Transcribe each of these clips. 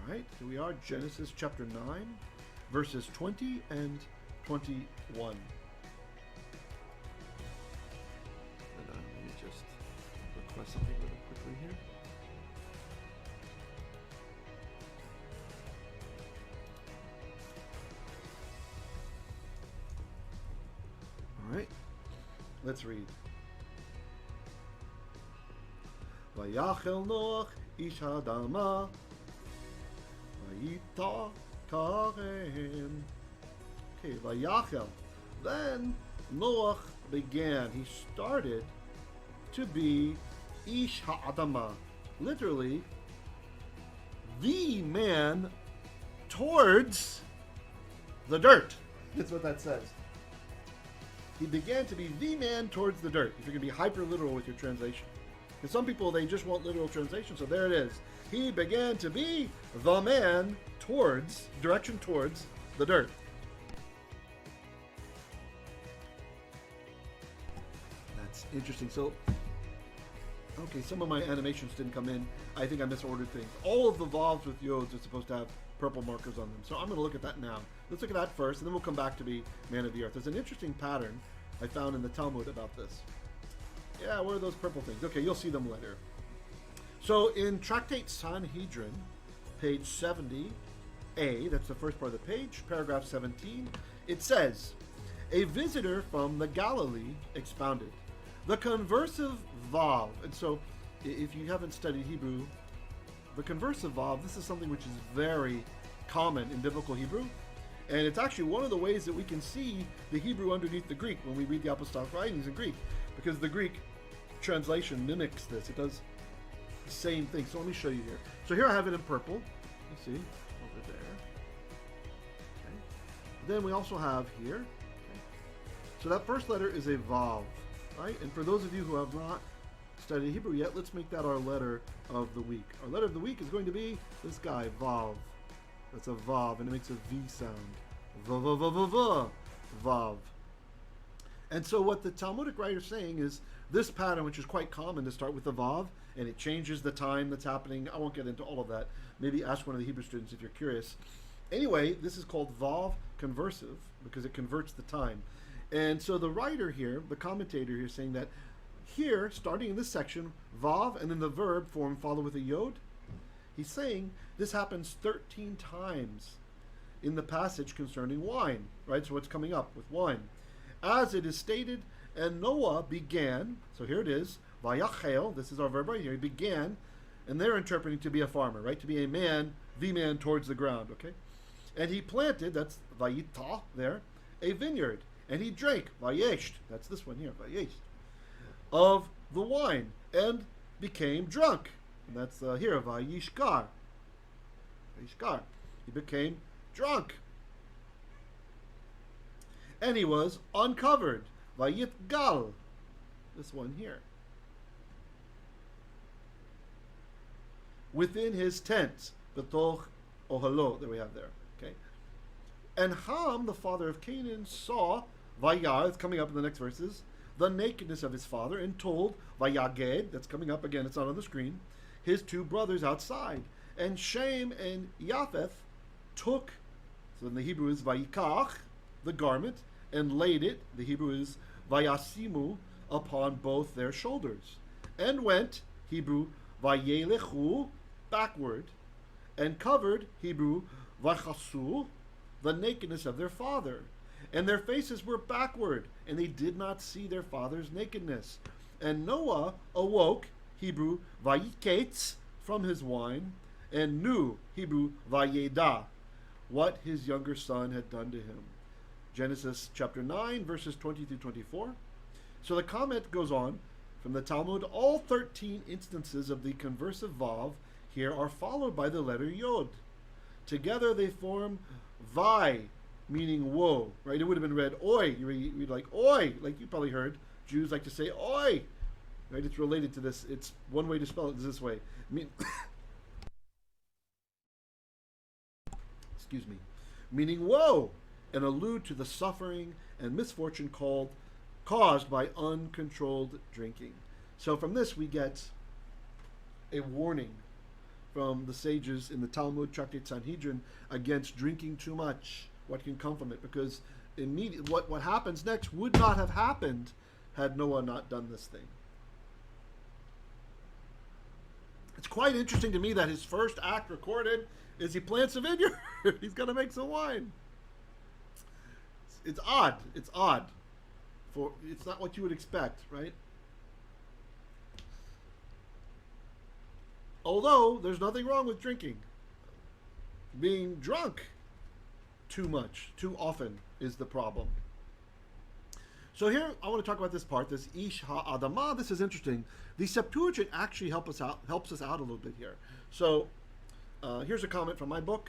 All right, here we are, Genesis chapter 9, verses 20 and 21. And let me just request something really quickly here. All right, let's read. ויחל Noach איש האדמה ויטע כרם. Okay, ויחל. Then Noach began. He started to be איש האדמה, literally the man towards the dirt. That's what that says. He began to be the man towards the dirt. If you're going to be hyper literal with your translation. And some people, they just want literal translation, so there it is. He began to be the man towards, direction towards the dirt. That's interesting. So, okay, some of my animations didn't come in. I think I misordered things. All of the vowels with yods are supposed to have purple markers on them. So I'm going to look at that now. Let's look at that first, and then we'll come back to be man of the earth. There's an interesting pattern I found in the Talmud about this. Yeah, where are those purple things? Okay, you'll see them later. So in tractate Sanhedrin, page 70a, that's the first part of the page, paragraph 17, it says, a visitor from the Galilee expounded. The conversive vav, and so if you haven't studied Hebrew, the conversive vav, this is something which is very common in biblical Hebrew, and it's actually one of the ways that we can see the Hebrew underneath the Greek when we read the apostolic writings in Greek, because the Greek translation mimics this. It does the same thing. So let me show you here. So here I have it in purple. You see over there. Okay. Then we also have here. Okay. So that first letter is a vav, right? And for those of you who have not studied Hebrew yet, let's make that our letter of the week. Our letter of the week is going to be this guy, vav. That's a vav, and it makes a V sound. Vav. And so what the Talmudic writer is saying is this pattern, which is quite common to start with the vav, and it changes the time that's happening. I won't get into all of that. Maybe ask one of the Hebrew students if you're curious. Anyway, this is called vav conversive because it converts the time. And so the writer here, the commentator here, is saying that here, starting in this section, vav and then the verb form follow with a yod. He's saying this happens 13 times in the passage concerning wine, right? So what's coming up with wine? As it is stated, and Noah began, so here it is, vayaheyl, this is our verb right here, he began, and they're interpreting to be a farmer, right? To be a man, the man towards the ground, okay? And he planted, that's vayitah there, a vineyard, and he drank, vayesht, that's this one here, vayesht, of the wine, and became drunk. And that's here, vayishkar. Vayishkar. He became drunk. And he was uncovered. Vayitgal. This one here. Within his tent. Betoch ohalo, that we have there. Okay. And Cham, the father of Canaan, saw, vayar, it's coming up in the next verses, the nakedness of his father, and told, vayaged, that's coming up again, it's not on the screen, his two brothers outside. And Cham and Japheth took, so in the Hebrew is vayikach, the garment, and laid it, the Hebrew is vayasimu, upon both their shoulders. And went, Hebrew, vayelechu, backward, and covered, Hebrew, vachasu, the nakedness of their father. And their faces were backward, and they did not see their father's nakedness. And Noah awoke, Hebrew, vayiketz, from his wine, and knew, Hebrew, vayeda, what his younger son had done to him. Genesis chapter 9, verses 20 through 24. So the comment goes on from the Talmud. All 13 instances of the conversive vav here are followed by the letter yod. Together they form vai, meaning woe, right? It would have been read oi. You read like oi, like you probably heard. Jews like to say oi, right? It's related to this. It's one way to spell it is this way. Excuse me. Meaning woe, and allude to the suffering and misfortune caused by uncontrolled drinking. So from this we get a warning from the sages in the Talmud, tractate Sanhedrin, against drinking too much. What can come from it? Because what happens next would not have happened had Noah not done this thing. It's quite interesting to me that his first act recorded is he plants a vineyard. He's going to make some wine. It's odd. It's odd. It's not what you would expect, right? Although, there's nothing wrong with drinking. Being drunk too much, too often, is the problem. So here, I want to talk about this part, this ish ha'adama. This is interesting. The Septuagint actually helps us out a little bit here. So, here's a comment from my book.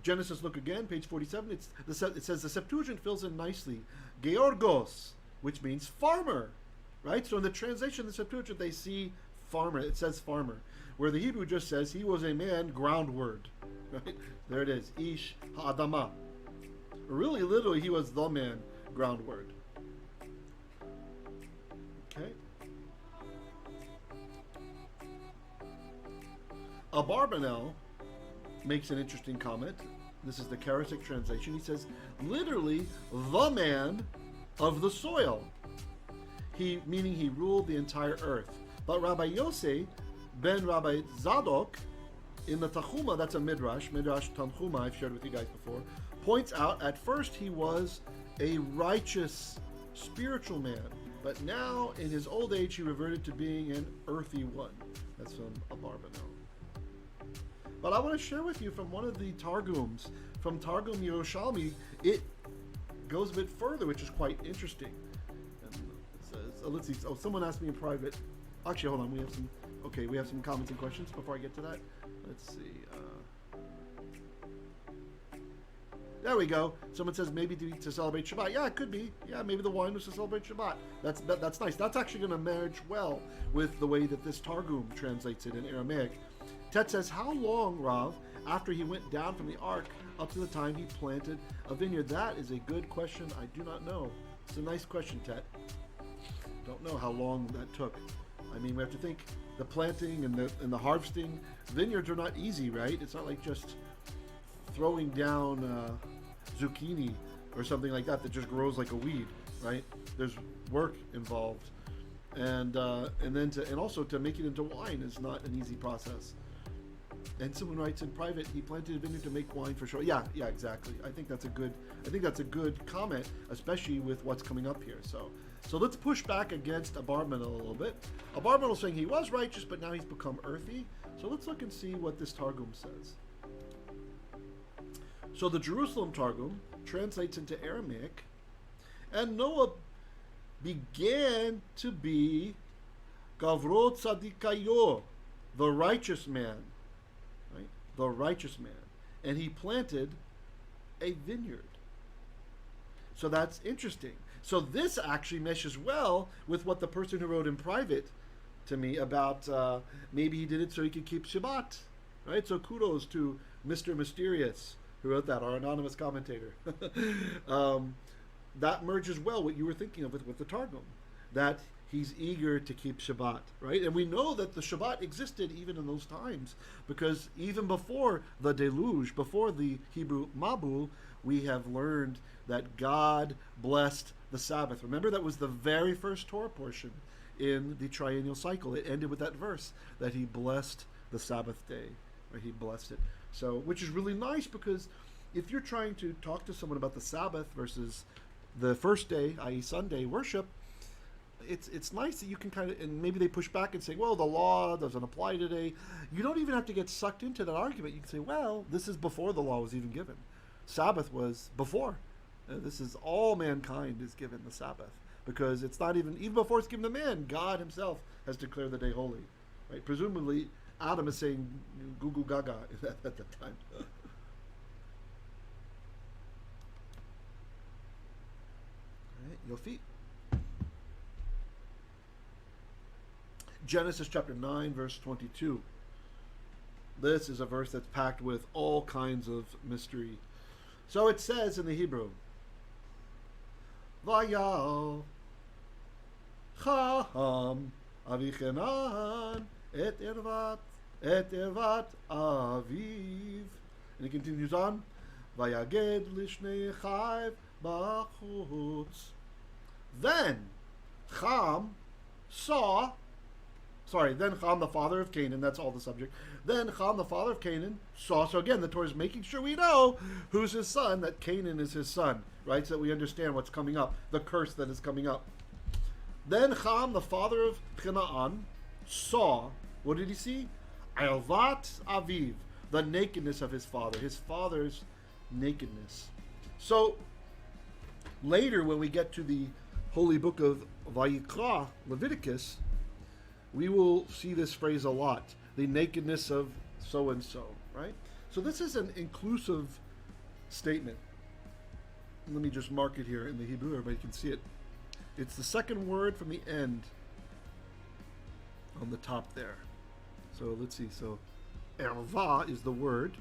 Genesis, look again, page 47. It says the Septuagint fills in nicely. Geōrgos, which means farmer, right? So in the translation of the Septuagint, they see farmer. It says farmer, where the Hebrew just says he was a man, groundword, right? There it is, ish ha'adama. Really, literally, he was the man, groundword. Okay. Abarbanel makes an interesting comment. This is the Charistic translation. He says, literally, the man of the soil. Meaning he ruled the entire earth. But Rabbi Yosei ben Rabbi Zadok, in the tanchumah, that's a midrash tanchumah, I've shared with you guys before, points out at first he was a righteous spiritual man, but now in his old age he reverted to being an earthy one. That's from Abarbanel. But I want to share with you from one of the Targums, from Targum Yerushalmi, it goes a bit further, which is quite interesting. And it says, let's see, someone asked me in private. Actually, hold on, we have some comments and questions before I get to that. Let's see. There we go. Someone says maybe to celebrate Shabbat. Yeah, it could be. Yeah, maybe the wine was to celebrate Shabbat. That's nice. That's actually going to marriage well with the way that this Targum translates it in Aramaic. Tet says, how long, Rav, after he went down from the ark up to the time he planted a vineyard? That is a good question. I do not know. It's a nice question, Tet. Don't know how long that took. I mean, we have to think the planting and the harvesting. Vineyards are not easy, right? It's not like just throwing down zucchini or something like that just grows like a weed, right? There's work involved, and also to make it into wine is not an easy process. And someone writes in private, he planted a vineyard to make wine for sure. Yeah, exactly. I think that's a good comment, especially with what's coming up here. So let's push back against Abarbanel a little bit. Abarbanel saying he was righteous, but now he's become earthy. So let's look and see what this Targum says. So the Jerusalem Targum translates into Aramaic, and Noah began to be Gavrot Tzadikayo, the righteous man, right? The righteous man. And he planted a vineyard. So that's interesting. So this actually meshes well with what the person who wrote in private to me about maybe he did it so he could keep Shabbat, right? So kudos to Mr. Mysterious who wrote that, our anonymous commentator. That merges well what you were thinking of with the Targum, that he's eager to keep Shabbat, right? And we know that the Shabbat existed even in those times, because even before the deluge, before the Hebrew Mabul, we have learned that God blessed the Sabbath. Remember, that was the very first Torah portion in the triennial cycle. It ended with that verse that he blessed the Sabbath day, or he blessed it. So, which is really nice, because if you're trying to talk to someone about the Sabbath versus the first day, i.e. Sunday worship, it's nice that you can kind of, and maybe they push back and say, well, the law doesn't apply today. You don't even have to get sucked into that argument. You can say, well, this is before the law was even given. Sabbath was before. This is all mankind is given the Sabbath, because it's not even before it's given to man, God himself has declared the day holy, right? Presumably, Adam is saying goo goo gaga at that time. Your feet. Genesis chapter 9, verse 22. This is a verse that's packed with all kinds of mystery. So it says in the Hebrew, vayaheyl Cham avichenan et ervah et ervat aviv. And he continues on, vayaged lishnei chayv bachutz. Then Cham then Cham, the father of Canaan, that's all the subject. Then Cham, the father of Canaan, saw. So again, the Torah is making sure we know who's his son, that Canaan is his son, right? So that we understand what's coming up, the curse that is coming up. Then Cham, the father of Canaan, saw. What did he see? Ervat aviv, the nakedness of his father's nakedness. So later, when we get to the holy book of Vayikra, Leviticus, we will see this phrase a lot, the nakedness of so-and-so, right? So this is an inclusive statement. Let me just mark it here in the Hebrew, everybody can see it. It's the second word from the end on the top there. So let's see, so ervah is the word.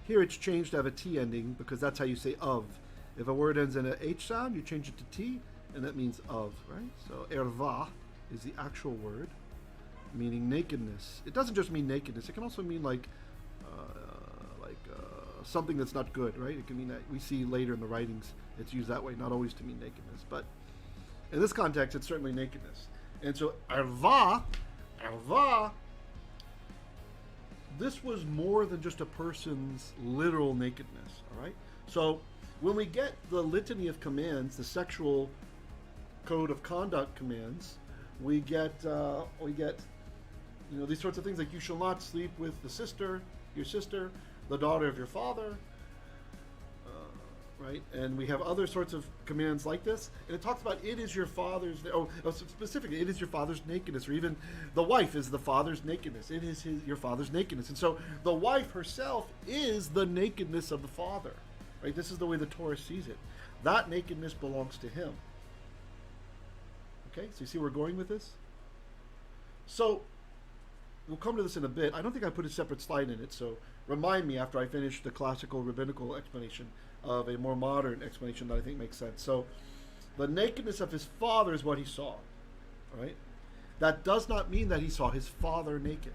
Here it's changed to have a T ending because that's how you say of. If a word ends in an H sound, you change it to T, and that means of, right? So ervah is the actual word, meaning nakedness. It doesn't just mean nakedness. It can also mean like something that's not good, right? It can mean that we see later in the writings it's used that way, not always to mean nakedness, but in this context, it's certainly nakedness. And so ervah, this was more than just a person's literal nakedness, all right? So when we get the litany of commands, the sexual code of conduct commands, we get these sorts of things like you shall not sleep with your sister, the daughter of your father, right? And we have other sorts of commands like this, and it talks about it is your father's. Specifically, it is your father's nakedness, or even the wife is the father's nakedness. It is your father's nakedness, and so the wife herself is the nakedness of the father, right? This is the way the Torah sees it. That nakedness belongs to him. Okay, so you see where we're going with this? So we'll come to this in a bit. I don't think I put a separate slide in it, so remind me after I finish the classical rabbinical explanation of a more modern explanation that I think makes sense. So the nakedness of his father is what he saw, right? That does not mean that he saw his father naked.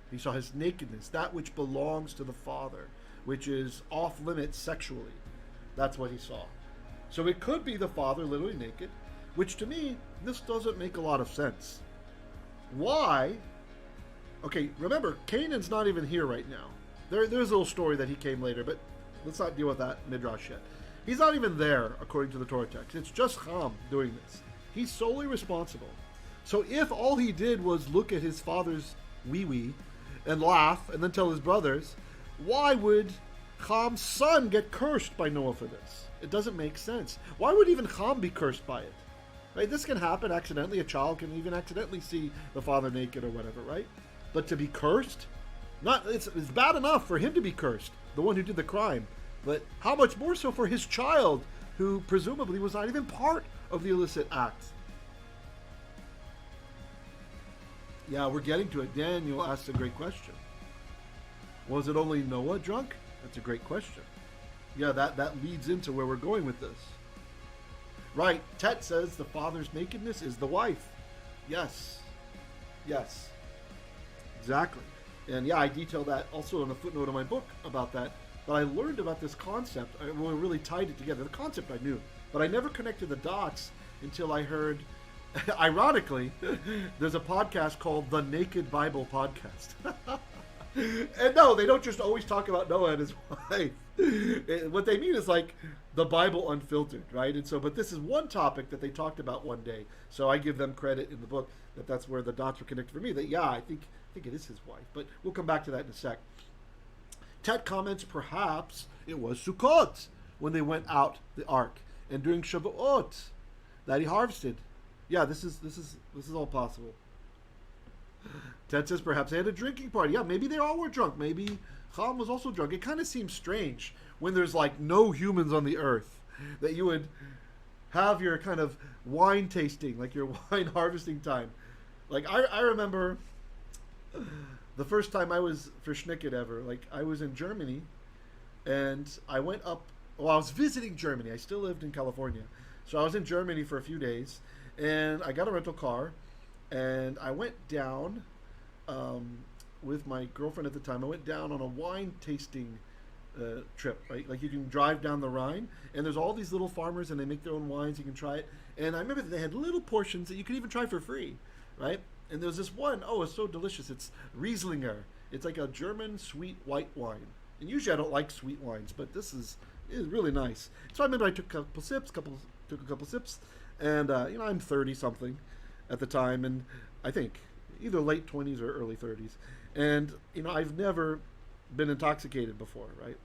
He saw his nakedness, that which belongs to the father, which is off limits sexually. That's what he saw. So it could be the father literally naked, which to me, this doesn't make a lot of sense. Why? Okay, remember, Canaan's not even here right now. There's a little story that he came later, but let's not deal with that midrash yet. He's not even there, according to the Torah text. It's just Cham doing this. He's solely responsible. So if all he did was look at his father's wee-wee and laugh and then tell his brothers, why would Cham's son get cursed by Noah for this? It doesn't make sense. Why would even Cham be cursed by it? Right? This can happen accidentally. A child can even accidentally see the father naked or whatever, right? But to be cursed? It's bad enough for him to be cursed, the one who did the crime. But how much more so for his child, who presumably was not even part of the illicit act? Yeah, we're getting to it. Daniel asks a great question. Was it only Noah drunk? That's a great question. Yeah, that leads into where we're going with this. Right, Tet says the father's nakedness is the wife. Yes. Exactly. And yeah, I detail that also in a footnote of my book about that. But I learned about this concept. I really tied it together. The concept I knew, but I never connected the dots until I heard, ironically, there's a podcast called The Naked Bible Podcast. And no, they don't just always talk about Noah and his wife. What they mean is like the Bible unfiltered, right? And so, but this is one topic that they talked about one day. So I give them credit in the book that's where the dots were connected for me. That yeah, I think it is his wife. But we'll come back to that in a sec. Tet comments perhaps it was Sukkot when they went out the ark, and during Shavuot that he harvested. Yeah, this is all possible. Ted says perhaps they had a drinking party. Yeah, maybe they all were drunk. Maybe Cham was also drunk. It kind of seems strange when there's like no humans on the earth that you would have your kind of wine tasting, like your wine harvesting time. Like I remember the first time I was for Schnicket ever. Like I was in Germany, and I went up. Well, I was visiting Germany. I still lived in California, so I was in Germany for a few days, and I got a rental car. And I went down with my girlfriend at the time. I went down on a wine tasting trip, right? Like you can drive down the Rhine, and there's all these little farmers, and they make their own wines. You can try it, and I remember that they had little portions that you could even try for free, right? And there was this one, oh, it's so delicious. It's Rieslinger. It's like a German sweet white wine. And usually I don't like sweet wines, but this is really nice. So I remember I took a couple sips, and I'm 30 something at the time, and I think either late 20s or early 30s, and I've never been intoxicated before, right?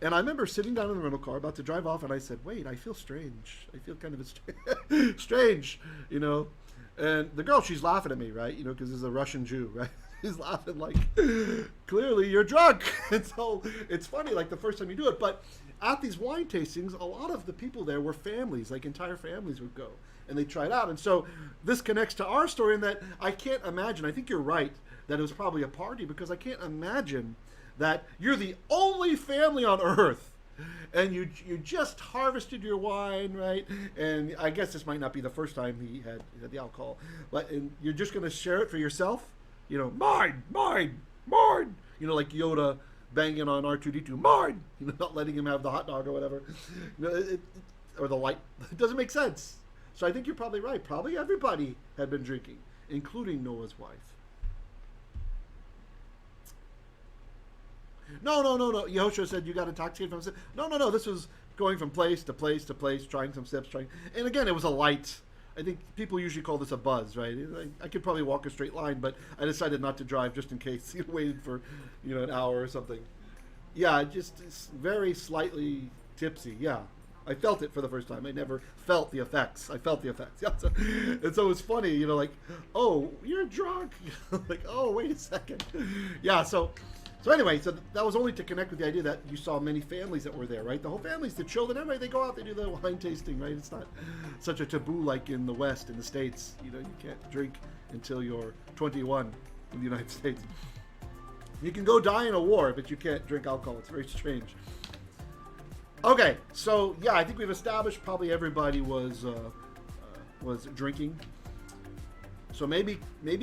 And I remember sitting down in the rental car about to drive off, and I said, wait, I feel strange. I feel kind of strange, And the girl, she's laughing at me, right? Because there's a Russian Jew, right? He's laughing like, clearly you're drunk. And so it's funny, like the first time you do it. But at these wine tastings, a lot of the people there were families, like entire families would go. And they try it out. And so this connects to our story in that I can't imagine, I think you're right, that it was probably a party, because I can't imagine that you're the only family on earth and you just harvested your wine, right? And I guess this might not be the first time he had the alcohol, but you're just going to share it for yourself? Mine, like Yoda banging on R2-D2, mine, not letting him have the hot dog or whatever, or the light. It doesn't make sense. So I think you're probably right. Probably everybody had been drinking, including Noah's wife. No. Yehoshua said you got intoxicated from sip. No. This was going from place to place to place, trying some sips, and again, it was a light. I think people usually call this a buzz, right? I could probably walk a straight line, but I decided not to drive just in case. Waited for, an hour or something. Yeah, just very slightly tipsy. Yeah, I felt it for the first time. I never felt the effects. I felt the effects. Yeah, and so it was funny, like, oh, you're drunk. Like, oh, wait a second. Yeah, So anyway, so that was only to connect with the idea that you saw many families that were there, right? The whole families, the children, everybody, they go out, they do the wine tasting, right? It's not such a taboo like in the West, in the States. You can't drink until you're 21 in the United States. You can go die in a war, but you can't drink alcohol. It's very strange. Okay, so yeah, I think we've established probably everybody was drinking. So maybe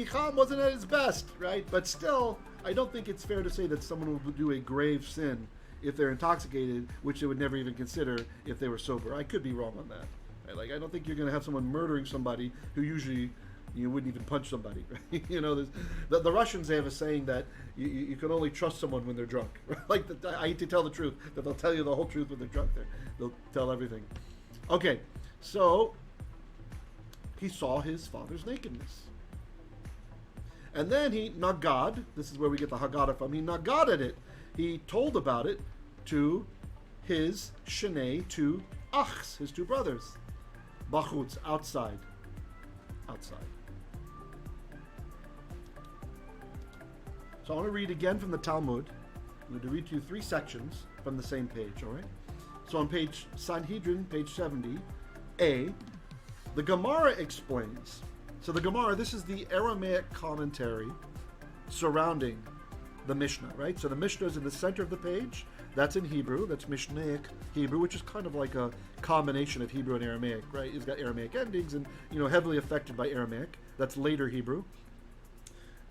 Cham wasn't at his best, right? But still, I don't think it's fair to say that someone will do a grave sin if they're intoxicated, which they would never even consider if they were sober. I could be wrong on that. Right? Like, I don't think you're going to have someone murdering somebody who usually you wouldn't even punch somebody. Right? The Russians, they have a saying that you can only trust someone when they're drunk. Like, I hate to tell the truth, that they'll tell you the whole truth when they're drunk. They'll tell everything. Okay, so he saw his father's nakedness. And then he nagad, this is where we get the Haggadah from, he nagaded it. He told about it to his shenei, two achs, his two brothers. Bachutz, outside. So I want to read again from the Talmud. I'm going to read to you 3 sections from the same page, all right? So on page Sanhedrin, page 70, A, the Gemara explains. So the Gemara, this is the Aramaic commentary surrounding the Mishnah, right? So the Mishnah is in the center of the page. That's in Hebrew. That's Mishnaic Hebrew, which is kind of like a combination of Hebrew and Aramaic, right? It's got Aramaic endings and, heavily affected by Aramaic. That's later Hebrew.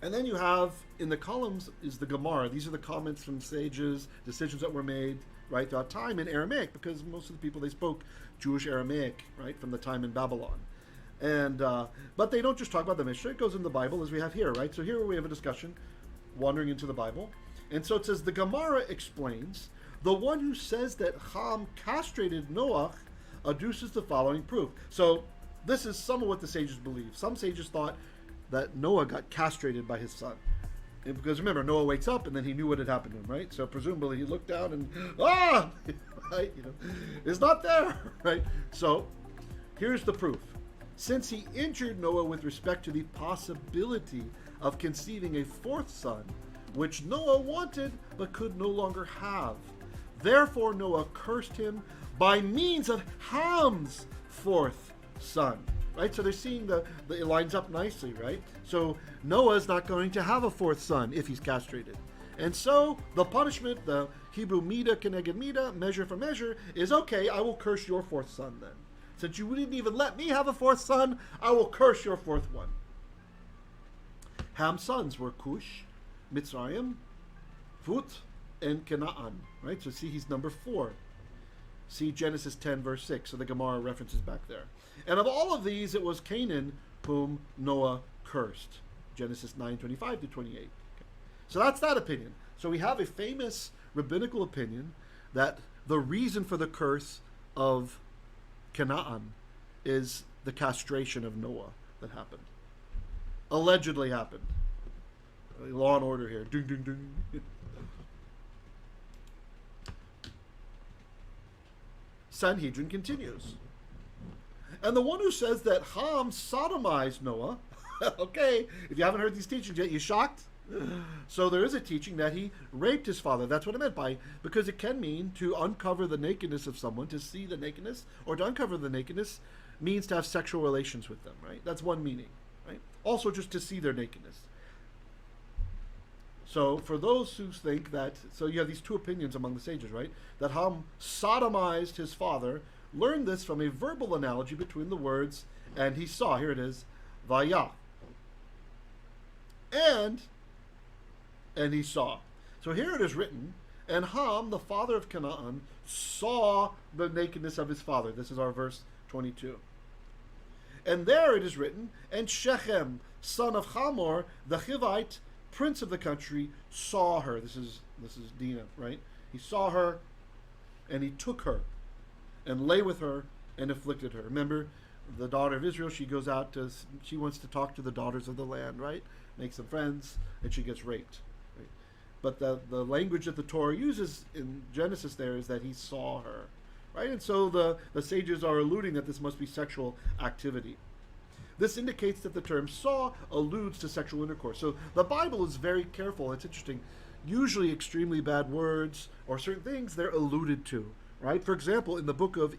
And then you have, in the columns, is the Gemara. These are the comments from sages, decisions that were made, right, throughout time in Aramaic, because most of the people, they spoke Jewish Aramaic, right, from the time in Babylon. And but they don't just talk about the Mishnah. It goes in the Bible, as we have here, right? So here we have a discussion, wandering into the Bible. And so it says, the Gemara explains, the one who says that Cham castrated Noach adduces the following proof. So this is some of what the sages believe. Some sages thought that Noah got castrated by his son. And because remember, Noah wakes up and then he knew what had happened to him, right? So presumably he looked down and, right? It's not there, right? So here's the proof. Since he injured Noah with respect to the possibility of conceiving a fourth son, which Noah wanted but could no longer have. Therefore Noah cursed him by means of Ham's fourth son. Right? So they're seeing it lines up nicely, right? So Noah's not going to have a fourth son if he's castrated. And so the punishment, the Hebrew mida keneged mida, measure for measure, is okay, I will curse your fourth son then. Since you wouldn't even let me have a fourth son, I will curse your fourth one. Ham's sons were Cush, Mitzrayim, Phut, and Canaan. Right? So see, he's number 4. See Genesis 10, verse 6. So the Gemara references back there. And of all of these, it was Canaan whom Noah cursed. Genesis 9:25 to 28. Okay. So that's that opinion. So we have a famous rabbinical opinion that the reason for the curse of Canaan is the castration of Noah that happened. Allegedly happened. Law and order here. Ding, ding, ding. Sanhedrin continues. And the one who says that Cham sodomized Noah, okay, if you haven't heard these teachings yet, you shocked? So there is a teaching that he raped his father. That's what I meant by, because it can mean to uncover the nakedness of someone, to see the nakedness, or to uncover the nakedness means to have sexual relations with them, right? That's one meaning, right? Also just to see their nakedness. So for those who think that, so you have these two opinions among the sages, right? That Ham sodomized his father, learn this from a verbal analogy between the words, and he saw, here it is, vayah. And he saw. So here it is written, and Ham, the father of Canaan, saw the nakedness of his father. This is our verse 22. And there it is written, and Shechem, son of Hamor, the Hivite, prince of the country, saw her. This is Dinah, right? He saw her, and he took her, and lay with her, and afflicted her. Remember, the daughter of Israel, she goes out to, she wants to talk to the daughters of the land, right? Make some friends, and she gets raped. Right? But the language that the Torah uses in Genesis there is that he saw her, right? And so the sages are alluding that this must be sexual activity. This indicates that the term saw alludes to sexual intercourse. So the Bible is very careful. It's interesting. Usually extremely bad words or certain things, they're alluded to, right? For example, in the book of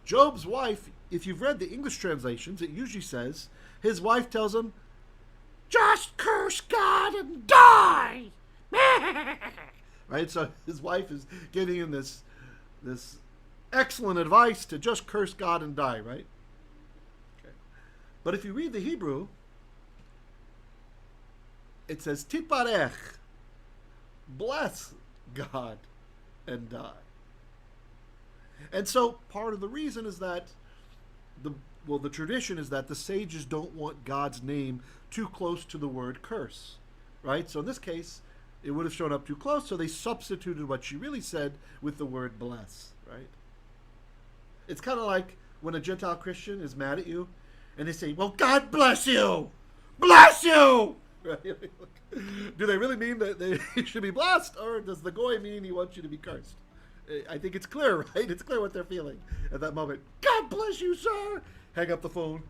Job's wife, if you've read the English translations, it usually says, his wife tells him, just curse God and die! Right? So his wife is giving him this excellent advice to just curse God and die, right? Okay. But if you read the Hebrew, it says, Tiparech, bless God and die. And so part of the reason is that the tradition is that the sages don't want God's name too close to the word curse, right? So in this case, it would have shown up too close, so they substituted what she really said with the word bless, right? It's kind of like when a Gentile Christian is mad at you, and they say, well, God bless you! Bless you! Right? Do they really mean that they should be blessed, or does the goy mean he wants you to be cursed? I think it's clear, right? It's clear what they're feeling at that moment. God bless you, sir! Hang up the phone.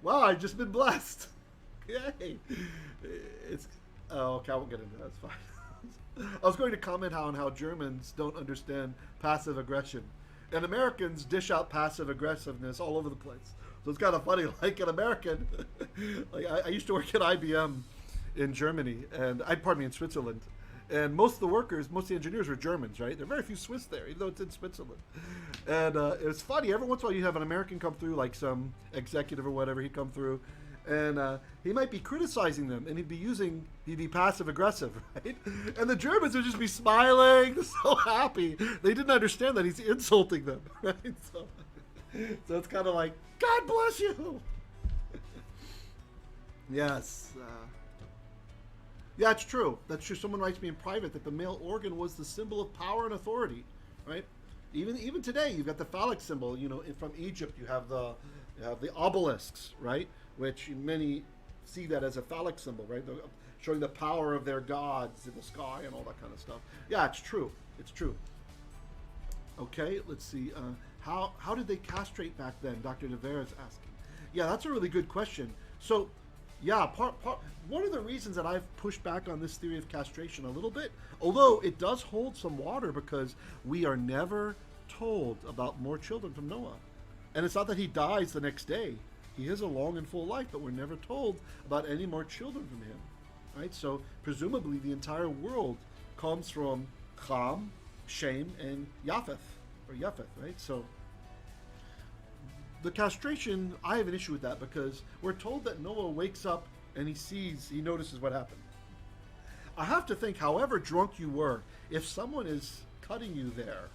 Wow, I've just been blessed. Yay. Okay, I won't get into that. It's fine. I was going to comment on how Germans don't understand passive aggression. And Americans dish out passive aggressiveness all over the place. So it's kind of funny, like an American. Like I used to work at IBM in Germany, and in Switzerland. And most of the workers, most of the engineers were Germans, right? There are very few Swiss there, even though it's in Switzerland. And it was funny. Every once in a while you have an American come through, like some executive or whatever, he'd come through. And he might be criticizing them, and he'd be passive-aggressive, right? And the Germans would just be smiling, so happy. They didn't understand that he's insulting them, right? So it's kind of like, God bless you! Yes. Yeah, it's true. That's true. Someone writes me in private that the male organ was the symbol of power and authority, right? Even today, you've got the phallic symbol. You know, from Egypt, you have the obelisks, right? Which many see that as a phallic symbol, right? Showing the power of their gods in the sky and all that kind of stuff. Yeah, it's true. It's true. Okay, let's see. How did they castrate back then? Dr. DeVera is asking. Yeah, that's a really good question. So, yeah, one of the reasons that I've pushed back on this theory of castration a little bit, although it does hold some water, because we are never told about more children from Noah. And it's not that he dies the next day. He has a long and full life, but we're never told about any more children from him, right? So presumably the entire world comes from Cham, Shem, and Japheth, right? So the castration, I have an issue with that because we're told that Noah wakes up and he notices what happened. I have to think, however drunk you were, if someone is cutting you there,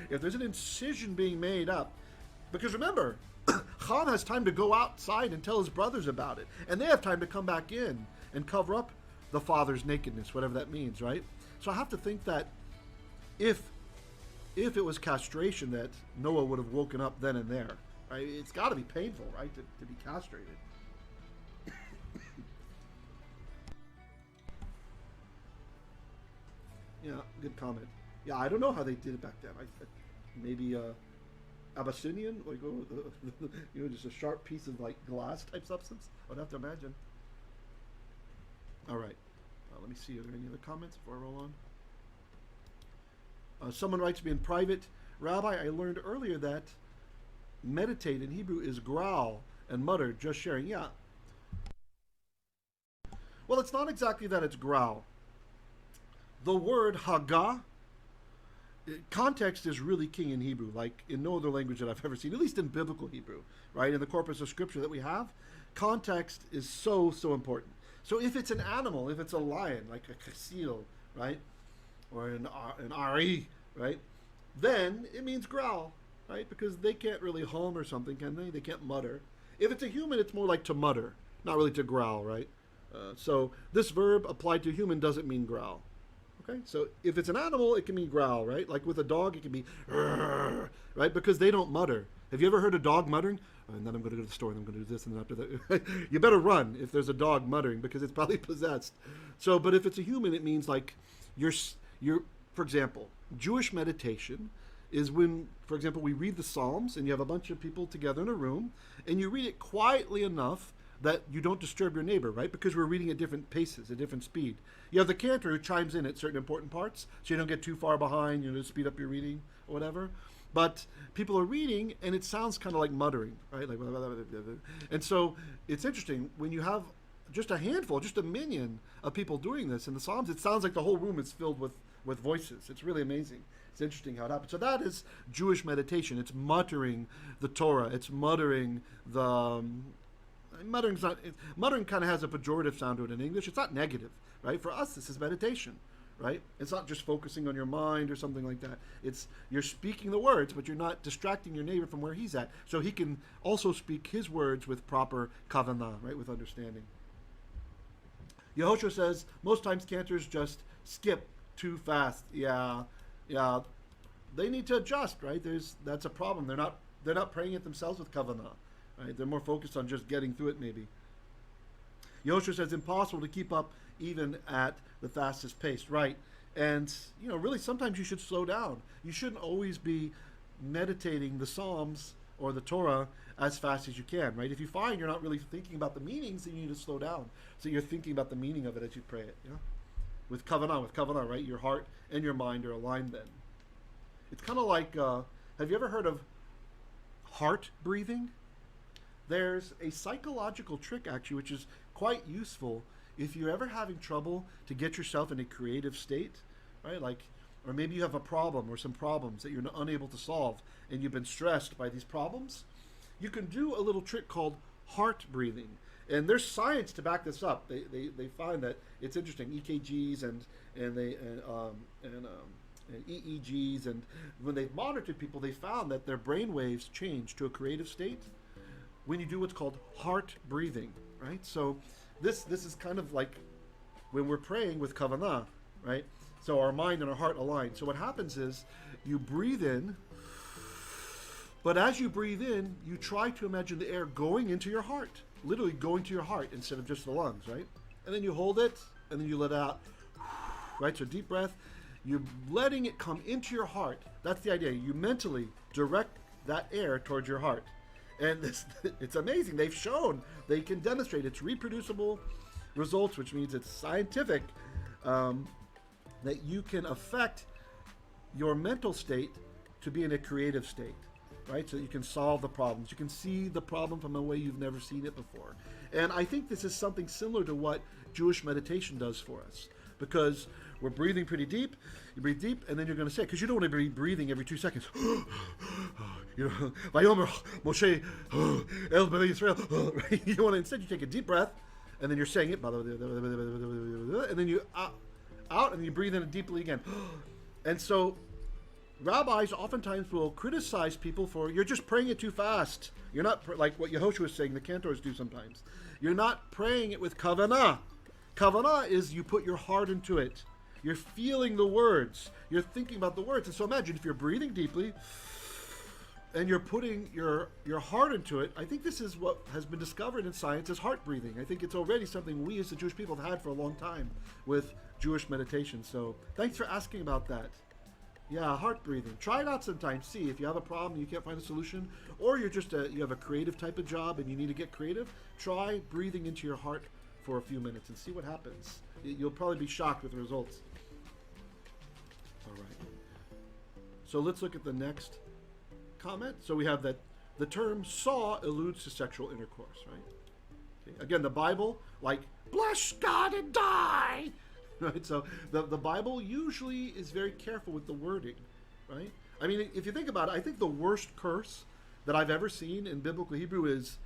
if there's an incision being made up, because remember, Cham has time to go outside and tell his brothers about it, and they have time to come back in and cover up the father's nakedness, whatever that means, right? So I have to think that if it was castration, that Noah would have woken up then and there, right? It's got to be painful, right, to be castrated. Yeah, good comment. Yeah, I don't know how they did it back then. Maybe Abyssinian, like just a sharp piece of like glass type substance. I'd have to imagine. All right, let me see. Are there any other comments before I roll on? Someone writes me in private, Rabbi, I learned earlier that meditate in Hebrew is growl and mutter. Just sharing. Yeah. Well, it's not exactly that it's growl. The word hagah, context is really king in Hebrew, like in no other language that I've ever seen, at least in biblical Hebrew, right? In the corpus of scripture that we have, context is so important. So if it's an animal, if it's a lion, like a kasil, right? Or an ari, right? Then it means growl, right? Because they can't really hum or something, can they? They can't mutter. If it's a human, it's more like to mutter, not really to growl, right? So this verb applied to human doesn't mean growl. Okay, so if it's an animal, it can mean growl, right? Like with a dog, it can be, right? Because they don't mutter. Have you ever heard a dog muttering? And then I'm going to go to the store and I'm going to do this and then after that. You better run if there's a dog muttering because it's probably possessed. So, but if it's a human, it means like you're, for example, Jewish meditation is when, for example, we read the Psalms and you have a bunch of people together in a room and you read it quietly enough that you don't disturb your neighbor, right? Because we're reading at different paces, at different speed. You have the cantor who chimes in at certain important parts, so you don't get too far behind, to speed up your reading or whatever. But people are reading, and it sounds kind of like muttering, right? Like, and so it's interesting when you have just a handful, just a minion of people doing this in the Psalms. It sounds like the whole room is filled with voices. It's really amazing. It's interesting how it happens. So that is Jewish meditation. It's muttering the Torah. It's muttering the muttering kind of has a pejorative sound to it in English. It's not negative, right? For us, this is meditation, right? It's not just focusing on your mind or something like that. It's you're speaking the words, but you're not distracting your neighbor from where he's at, so he can also speak his words with proper kavanah, right, with understanding. Yehoshua says most times cantors just skip too fast. Yeah, they need to adjust, right? That's a problem. They're not praying it themselves with kavanah. Right? They're more focused on just getting through it, maybe. Yoshua says impossible to keep up even at the fastest pace, right? And, really sometimes you should slow down. You shouldn't always be meditating the Psalms or the Torah as fast as you can, right? If you find you're not really thinking about the meanings, then you need to slow down. So you're thinking about the meaning of it as you pray it, yeah? With kavanah, right? Your heart and your mind are aligned then. It's kind of like, have you ever heard of heart breathing? There's a psychological trick, actually, which is quite useful if you're ever having trouble to get yourself in a creative state, right? Like, or maybe you have a problem or some problems that you're unable to solve and you've been stressed by these problems. You can do a little trick called heart breathing. And there's science to back this up. They find that it's interesting. EKGs and EEGs, and when they've monitored people, they found that their brain waves change to a creative state when you do what's called heart breathing, right? So this is kind of like when we're praying with kavanah, right? So our mind and our heart align. So what happens is you breathe in, but as you breathe in, you try to imagine the air going into your heart, literally going to your heart instead of just the lungs, right? And then you hold it, and then you let it out, right? So deep breath, you're letting it come into your heart. That's the idea. You mentally direct that air towards your heart. And it's amazing. They've shown they can demonstrate it's reproducible results, which means it's scientific, that you can affect your mental state to be in a creative state, right? So you can solve the problems. You can see the problem from a way you've never seen it before. And I think this is something similar to what Jewish meditation does for us, because we're breathing pretty deep. You breathe deep, and then you're going to say, because you don't want to be breathing every 2 seconds. You know, Vayomer Moshe El Bnei Yisrael. Right? You want to instead you take a deep breath, and then you're saying it, and then you out, and you breathe in it deeply again. And so, rabbis oftentimes will criticize people for, you're just praying it too fast. You're not, like what Yehoshua was saying, the cantors do sometimes. You're not praying it with kavanah. Kavanah is you put your heart into it. You're feeling the words. You're thinking about the words. And so imagine if you're breathing deeply and you're putting your heart into it. I think this is what has been discovered in science as heart breathing. I think it's already something we as the Jewish people have had for a long time with Jewish meditation. So thanks for asking about that. Yeah, heart breathing. Try it out sometime. See if you have a problem and you can't find a solution, or you're just you have a creative type of job and you need to get creative. Try breathing into your heart for a few minutes and see what happens. You'll probably be shocked with the results. All right. So let's look at the next comment. So we have that the term saw alludes to sexual intercourse, right? Okay. Again, the Bible, like, bless God and die. Right, so the Bible usually is very careful with the wording, right? I mean, if you think about it, I think the worst curse that I've ever seen in biblical Hebrew is,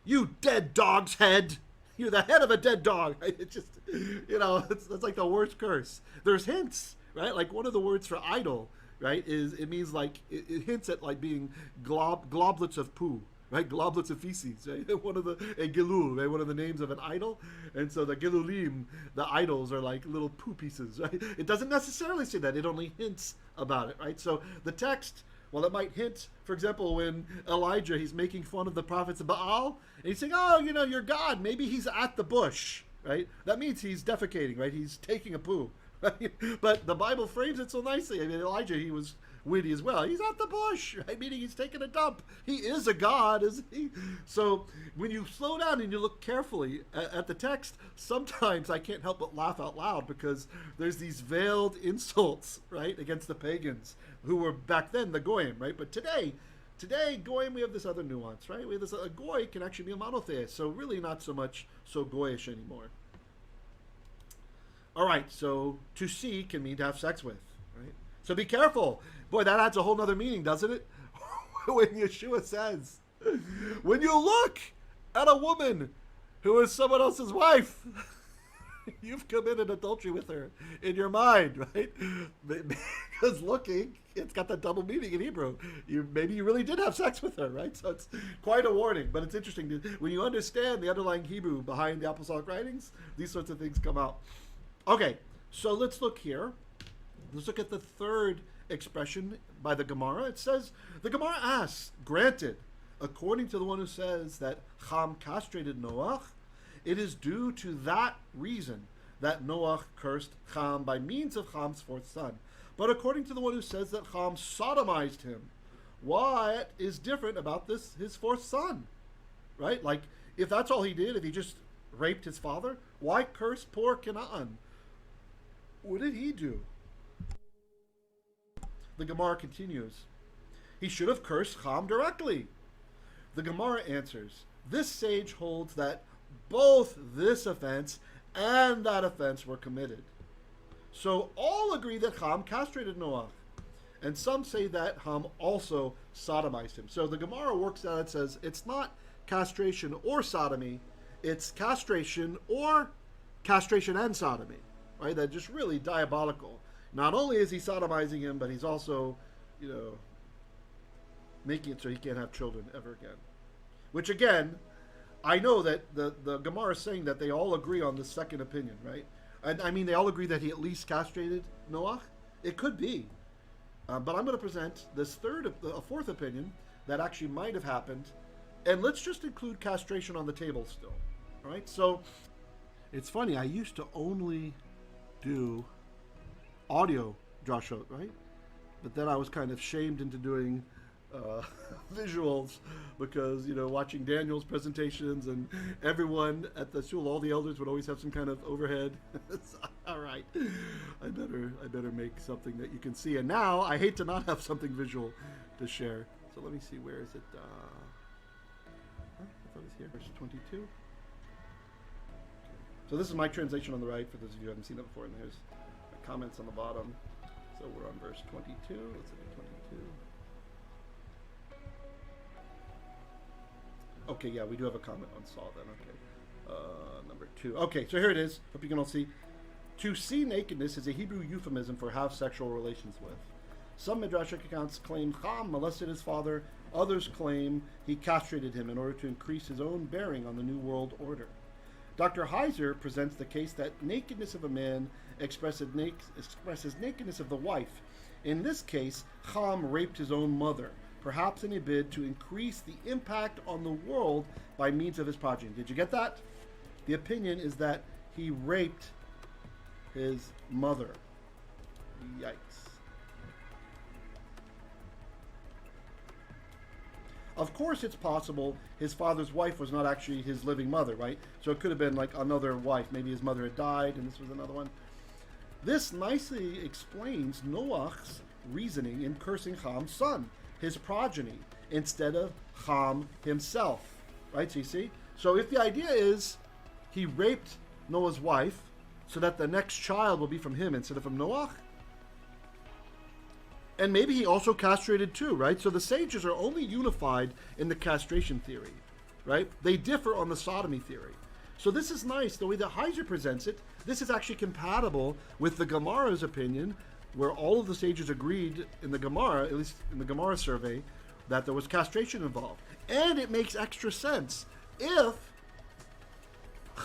"You dead dog's head." You're the head of a dead dog. Right? It's just, that's like the worst curse. There's hints, right? Like one of the words for idol, right, it means like, it hints at like being globlets of poo. Right, globlets of feces, right? One of the gilul, right? One of the names of an idol, and so the gilulim, the idols, are like little poo pieces, right? It doesn't necessarily say that; it only hints about it, right? So the text, well, it might hint, for example, when Elijah he's making fun of the prophets of Baal, and he's saying, "Oh, you're God." Maybe he's at the bush, right? That means he's defecating, right? He's taking a poo, right? But the Bible frames it so nicely. I mean, Elijah, he was witty as well. He's at the bush, right? Meaning he's taking a dump. He is a god, isn't he? So when you slow down and you look carefully at the text, sometimes I can't help but laugh out loud because there's these veiled insults, right, against the pagans who were back then the goyim, right? But today goyim, we have this other nuance, right? We have this, a goy can actually be a monotheist, so really not so much so goyish anymore. All right, so to see can mean to have sex with, right? So be careful. Boy, that adds a whole nother meaning, doesn't it? When Yeshua says, when you look at a woman who is someone else's wife, you've committed adultery with her in your mind, right? Because looking, it's got that double meaning in Hebrew. Maybe you really did have sex with her, right? So it's quite a warning. But it's interesting. When you understand the underlying Hebrew behind the apostolic writings, these sorts of things come out. Okay, so let's look here. Let's look at the third expression by the Gemara. It says, the Gemara asks, granted, according to the one who says that Cham castrated Noach, it is due to that reason that Noach cursed Cham by means of Cham's fourth son. But according to the one who says that Cham sodomized him, what is different about his fourth son? Right? Like, if that's all he did, if he just raped his father, why curse poor Canaan? What did he do? The Gemara continues, he should have cursed Cham directly. The Gemara answers, this sage holds that both this offense and that offense were committed. So all agree that Cham castrated Noach. And some say that Cham also sodomized him. So the Gemara works out, it says, it's not castration or sodomy, it's castration or castration and sodomy. Right? That's just really diabolical. Not only is he sodomizing him, but he's also, making it so he can't have children ever again. Which again, I know that the Gemara is saying that they all agree on the second opinion, right? And I mean, they all agree that he at least castrated Noach. It could be. But I'm going to present this a fourth opinion that actually might have happened. And let's just include castration on the table still. All right? So it's funny. I used to only do audio drashot, right? But then I was kind of shamed into doing visuals because, watching Daniel's presentations and everyone at the shul, all the elders would always have some kind of overhead. All right, I better make something that you can see. And now I hate to not have something visual to share. So let me see, where is it? I thought it was here, verse 22. Okay. So this is my translation on the right, for those of you who haven't seen that before. And there's comments on the bottom. So we're on verse 22. Let's look at 22. Okay, yeah, we do have a comment on Saul then. Okay. Number 2. Okay, so here it is. Hope you can all see. To see nakedness is a Hebrew euphemism for have sexual relations with. Some midrashic accounts claim Cham molested his father. Others claim he castrated him in order to increase his own bearing on the New World Order. Dr. Heiser presents the case that nakedness of a man expresses nakedness of the wife. In this case, Cham raped his own mother, perhaps in a bid to increase the impact on the world by means of his progeny. Did you get that? The opinion is that he raped his mother. Yikes. Of course, it's possible his father's wife was not actually his living mother, right? So it could have been like another wife. Maybe his mother had died and this was another one. This nicely explains Noach's reasoning in cursing Cham's son, his progeny, instead of Cham himself, right? So you see? So if the idea is he raped Noah's wife so that the next child will be from him instead of from Noach, and maybe he also castrated too, right? So the sages are only unified in the castration theory, right? They differ on the sodomy theory. So this is nice. The way that Heiser presents it, this is actually compatible with the Gemara's opinion, where all of the sages agreed in the Gemara, at least in the Gemara survey, that there was castration involved. And it makes extra sense if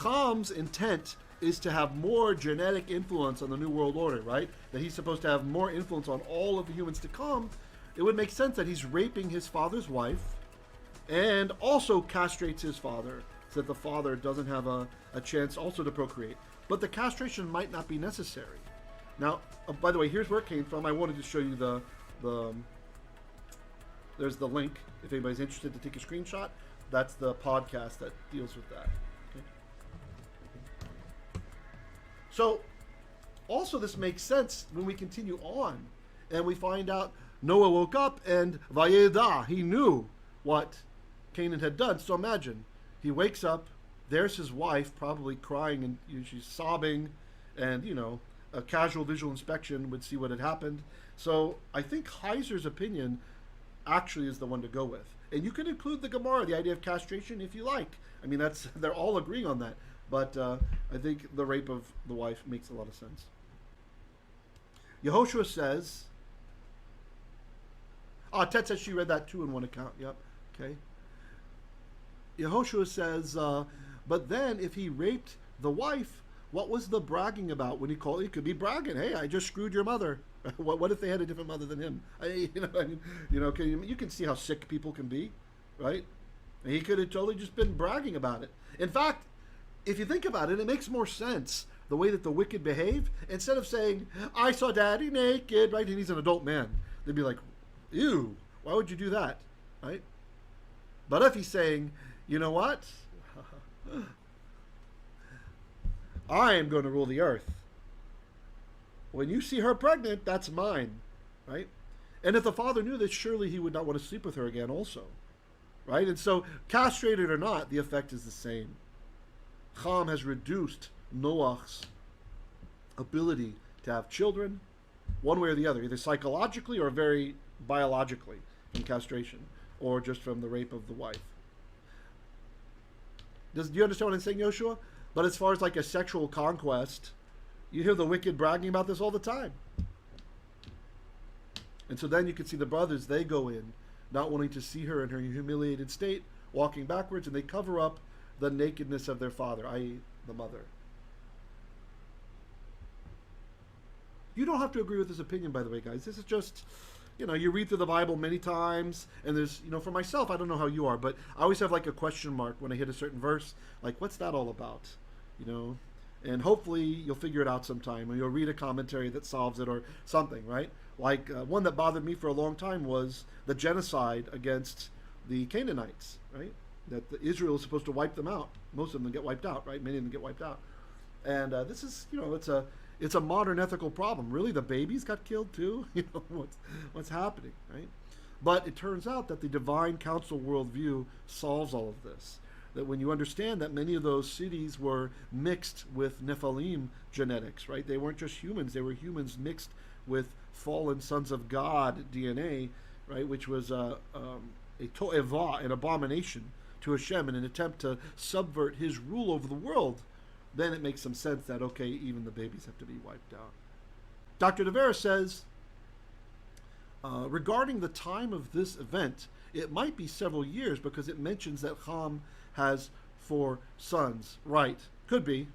Cham's intent is to have more genetic influence on the New World Order, right? That he's supposed to have more influence on all of the humans to come. It would make sense that he's raping his father's wife and also castrates his father so that the father doesn't have a chance also to procreate. But the castration might not be necessary. Now, by the way, here's where it came from. I wanted to show you there's the link if anybody's interested to take a screenshot. That's the podcast that deals with that. So, also this makes sense when we continue on and we find out Noah woke up and vayaheyl, he knew what Canaan had done. So imagine, he wakes up, there's his wife probably crying and she's sobbing, and a casual visual inspection would see what had happened. So I think Heiser's opinion actually is the one to go with. And you can include the Gemara, the idea of castration, if you like. I mean, they're all agreeing on that. But I think the rape of the wife makes a lot of sense. Yehoshua says, Ted says she read that too in one account. Yep. Okay. Yehoshua says, but then if he raped the wife, what was the bragging about when he called? He could be bragging. Hey, I just screwed your mother. What if they had a different mother than him? You can see how sick people can be, right? And he could have totally just been bragging about it. In fact, if you think about it, it makes more sense the way that the wicked behave. Instead of saying, I saw daddy naked, right? And he's an adult man. They'd be like, ew, why would you do that? Right? But if he's saying, you know what? I am going to rule the earth. When you see her pregnant, that's mine. Right? And if the father knew this, surely he would not want to sleep with her again also. Right? And so, castrated or not, the effect is the same. Cham has reduced Noach's ability to have children, one way or the other, either psychologically or very biologically from castration, or just from the rape of the wife. Do you understand what I'm saying, Yoshua? But as far as like a sexual conquest, you hear the wicked bragging about this all the time. And so then you can see the brothers, they go in, not wanting to see her in her humiliated state, walking backwards, and they cover up the nakedness of their father, i.e. the mother. You don't have to agree with this opinion, by the way, guys. This is just, you read through the Bible many times, and there's, for myself, I don't know how you are, but I always have like a question mark when I hit a certain verse, like, what's that all about? And hopefully you'll figure it out sometime, or you'll read a commentary that solves it or something, right? Like one that bothered me for a long time was the genocide against the Canaanites, right? That Israel is supposed to wipe them out. Most of them get wiped out, right? Many of them get wiped out. And this is, it's a modern ethical problem. Really, the babies got killed too? What's happening, right? But it turns out that the divine council worldview solves all of this. that when you understand that many of those cities were mixed with Nephalim genetics, right? They weren't just humans; they were humans mixed with fallen sons of God DNA, right? Which was ervah, an abomination to Hashem, in an attempt to subvert His rule over the world. Then it makes some sense that, okay, even the babies have to be wiped out. Dr. Devera says, regarding the time of this event, it might be several years because it mentions that Cham has 4 sons. Right. Could be.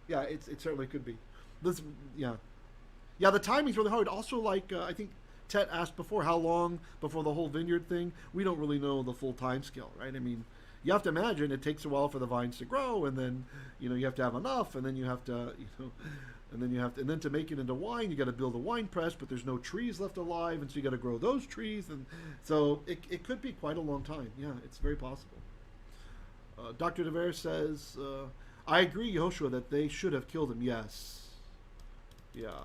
Yeah, it certainly could be. Yeah, the timing's really hard. Also, like, I think Tet asked before, how long before the whole vineyard thing? We don't really know the full time scale, right? I mean, you have to imagine it takes a while for the vines to grow, and then, you have to have enough, and then you have to, and then to make it into wine, you got to build a wine press, but there's no trees left alive, and so you got to grow those trees, and so it could be quite a long time. Yeah, it's very possible. Dr. Devere says, I agree, Yehoshua, that they should have killed him. Yes. Yeah.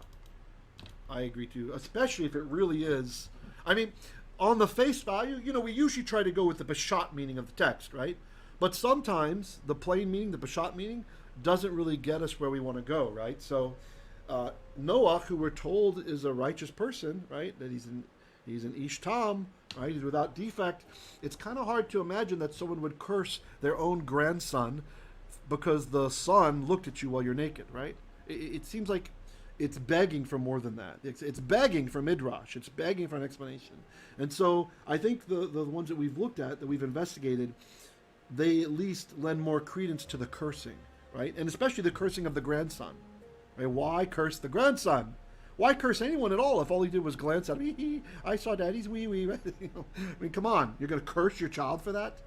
I agree too, especially if it really is. I mean, on the face value, we usually try to go with the Peshat meaning of the text, right? But sometimes the plain meaning, the Peshat meaning, doesn't really get us where we want to go, right? So Noach, who we're told is a righteous person, right? That he's an Ish Tam, right? He's without defect. It's kind of hard to imagine that someone would curse their own grandson because the son looked at you while you're naked, right? It seems like it's begging for more than that. It's begging for midrash. It's begging for an explanation. And so I think the ones that we've looked at, that we've investigated, they at least lend more credence to the cursing, right? And especially the cursing of the grandson. Right? Why curse the grandson? Why curse anyone at all if all he did was glance at me? I saw daddy's wee wee. I mean, come on. You're going to curse your child for that?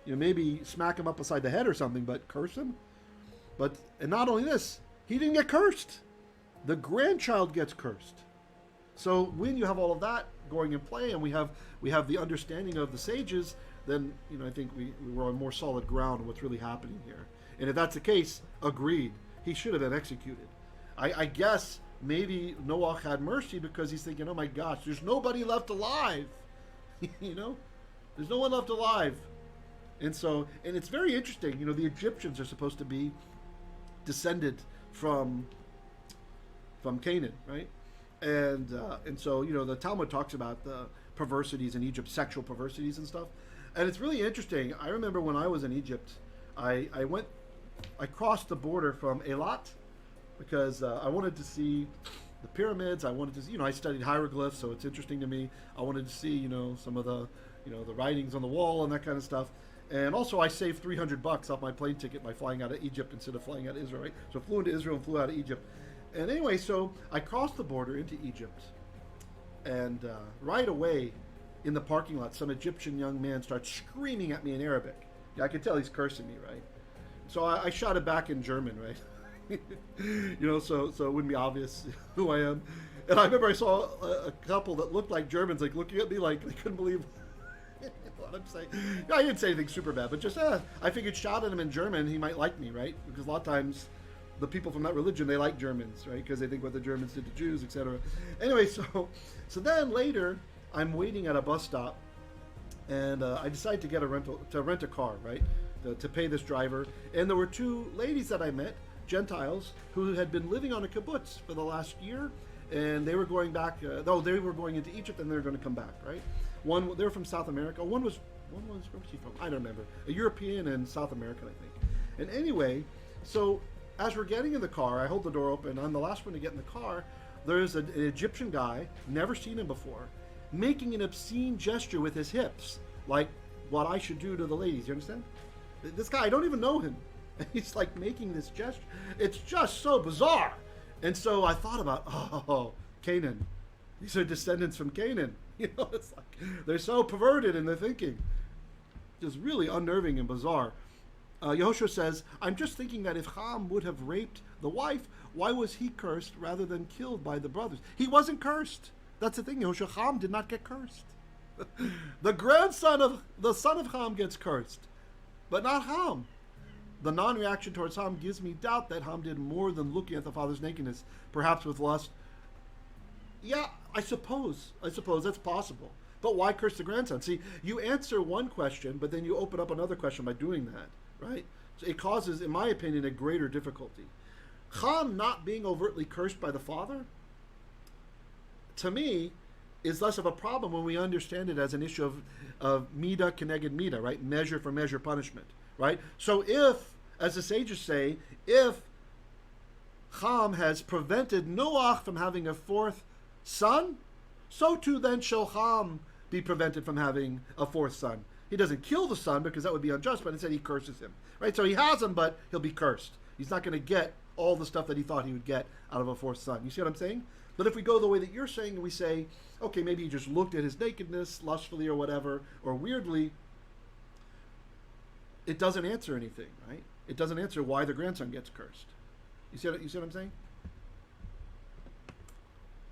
Maybe smack him up beside the head or something, but curse him? And not only this, he didn't get cursed. The grandchild gets cursed. So when you have all of that going in play, and we have the understanding of the sages, then I think we're on more solid ground on what's really happening here. And if that's the case, agreed, he should have been executed. I guess maybe Noach had mercy because he's thinking, oh my gosh, there's nobody left alive. There's no one left alive. And it's very interesting. The Egyptians are supposed to be descended from Canaan, right? And so the Talmud talks about the perversities in Egypt, sexual perversities and stuff. And it's really interesting. I remember when I was in Egypt, I crossed the border from Eilat because I wanted to see the pyramids. I wanted to see, I studied hieroglyphs, so it's interesting to me. I wanted to see, some of the, the writings on the wall and that kind of stuff. And also I saved $300 off my plane ticket by flying out of Egypt instead of flying out of Israel, right? So I flew into Israel and flew out of Egypt. And anyway, so I crossed the border into Egypt, and right away in the parking lot, some Egyptian young man starts screaming at me in Arabic. Yeah, I could tell he's cursing me, right? So I shouted back in German, right? So it wouldn't be obvious who I am. And I remember I saw a couple that looked like Germans, like looking at me like they couldn't believe what I'm saying. I didn't say anything super bad, but just I figured shout at him in German, he might like me, right? Because a lot of times the people from that religion, they like Germans, right? Because they think what the Germans did to Jews, etc. Anyway, so then later, I'm waiting at a bus stop, and I decided to rent a car, right? To pay this driver. And there were 2 ladies that I met, Gentiles, who had been living on a kibbutz for the last year, and they were going back. They were going into Egypt, and they were going to come back, right? They were from South America. One was where was she from? I don't remember. A European and South American, I think. And anyway, so as we're getting in the car, I hold the door open. I'm the last one to get in the car. There's an Egyptian guy, never seen him before, making an obscene gesture with his hips, like what I should do to the ladies. You understand? This guy, I don't even know him. He's like making this gesture. It's just so bizarre. And so I thought about, Canaan. These are descendants from Canaan. It's like they're so perverted in their thinking. Just really unnerving and bizarre. Yehoshua says, I'm just thinking that if Cham would have raped the wife, why was he cursed rather than killed by the brothers? He wasn't cursed. That's the thing, Yehoshua. Cham did not get cursed. The grandson of the son of Cham gets cursed, but not Cham. The non-reaction towards Cham gives me doubt that Cham did more than looking at the father's nakedness, perhaps with lust. Yeah, I suppose that's possible. But why curse the grandson? See, you answer one question, but then you open up another question by doing that, right? So it causes, in my opinion, a greater difficulty. Cham not being overtly cursed by the father, to me, is less of a problem when we understand it as an issue of midah keneged midah, right? Measure for measure punishment, right? So if, as the sages say, if Cham has prevented Noach from having a fourth son, so too then shall Cham be prevented from having a fourth son. He doesn't kill the son because that would be unjust, but instead he curses him, right? So he has him, but he'll be cursed. He's not going to get all the stuff that he thought he would get out of a fourth son. You see what I'm saying? But if we go the way that you're saying, and we say, okay, maybe he just looked at his nakedness lustfully or whatever, or weirdly, it doesn't answer anything, right? It doesn't answer why the grandson gets cursed. You see what I'm saying?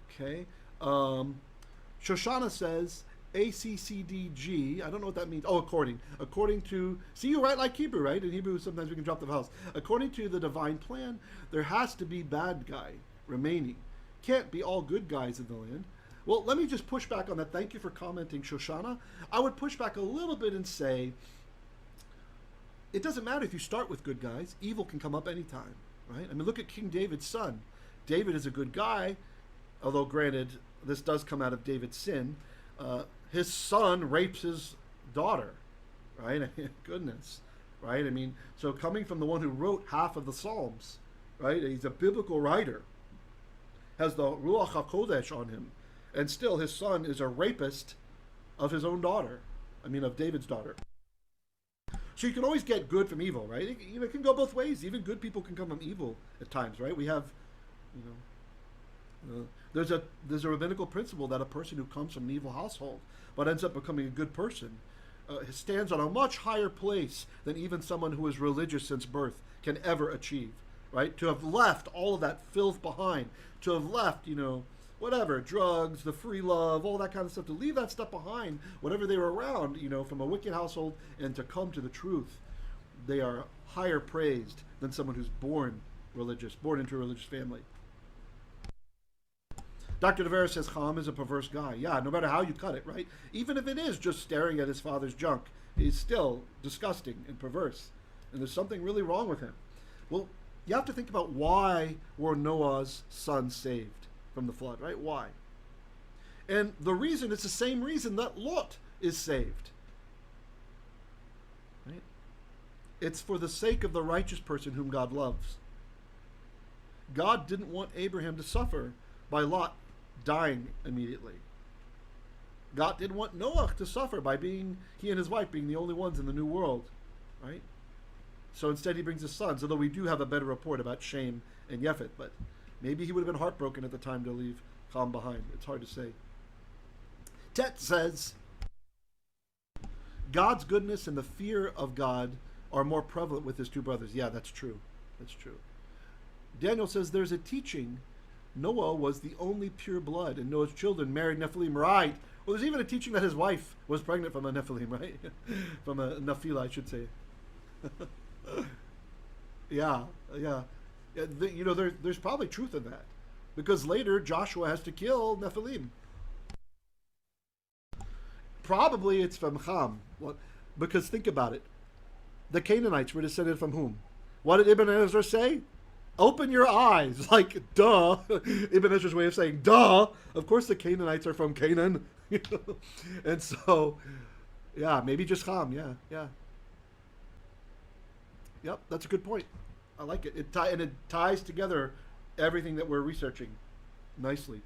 Okay. Shoshana says, ACCDG, I don't know what that means. Oh, according to, see, you write like Hebrew, right? In Hebrew, sometimes we can drop the vowels. According to the divine plan, there has to be bad guy remaining. Can't be all good guys in the land. Well, let me just push back on that. Thank you for commenting, Shoshana. I would push back a little bit and say, it doesn't matter if you start with good guys. Evil can come up anytime, right? I mean, look at King David's son. David is a good guy, although granted, this does come out of David's sin. His son rapes his daughter, right? I mean, goodness, right? I mean, so coming from the one who wrote half of the Psalms, right? He's a biblical writer, has the Ruach HaKodesh on him, and still his son is a rapist of his own daughter. I mean, of David's daughter. So you can always get good from evil, right? It can go both ways. Even good people can come from evil at times, right? We have, there's a rabbinical principle that a person who comes from an evil household but ends up becoming a good person stands on a much higher place than even someone who is religious since birth can ever achieve, right? To have left all of that filth behind, to have left, whatever, drugs, the free love, all that kind of stuff, to leave that stuff behind, whatever they were around, from a wicked household, and to come to the truth, they are higher praised than someone who's born into a religious family. Dr. Devera says Cham is a perverse guy. Yeah, no matter how you cut it, right? Even if it is just staring at his father's junk, he's still disgusting and perverse. And there's something really wrong with him. Well, you have to think about why were Noah's sons saved from the flood, right? Why? And the reason is the same reason that Lot is saved. Right? It's for the sake of the righteous person whom God loves. God didn't want Abraham to suffer by Lot dying immediately. God didn't want Noach to suffer by he and his wife being the only ones in the new world, right? So instead he brings his sons, although we do have a better report about Shem and Yefet, but maybe he would have been heartbroken at the time to leave Cham behind. It's hard to say. Tet says, God's goodness and the fear of God are more prevalent with his two brothers. Yeah, that's true. That's true. Daniel says there's a teaching Noah was the only pure blood, and Noah's children married Nephilim, right? Well, there's even a teaching that his wife was pregnant from a Nephilim, right? From a Nephila, I should say. Yeah. There's probably truth in that, because later Joshua has to kill Nephilim. Probably it's from Cham, because think about it. The Canaanites were descended from whom? What did Ibn Ezra say? Open your eyes, like, duh. Ibn Ezra's way of saying, duh. Of course the Canaanites are from Canaan. And so, yeah, maybe just Cham, yeah. Yep, that's a good point. I like it. It ties together everything that we're researching nicely.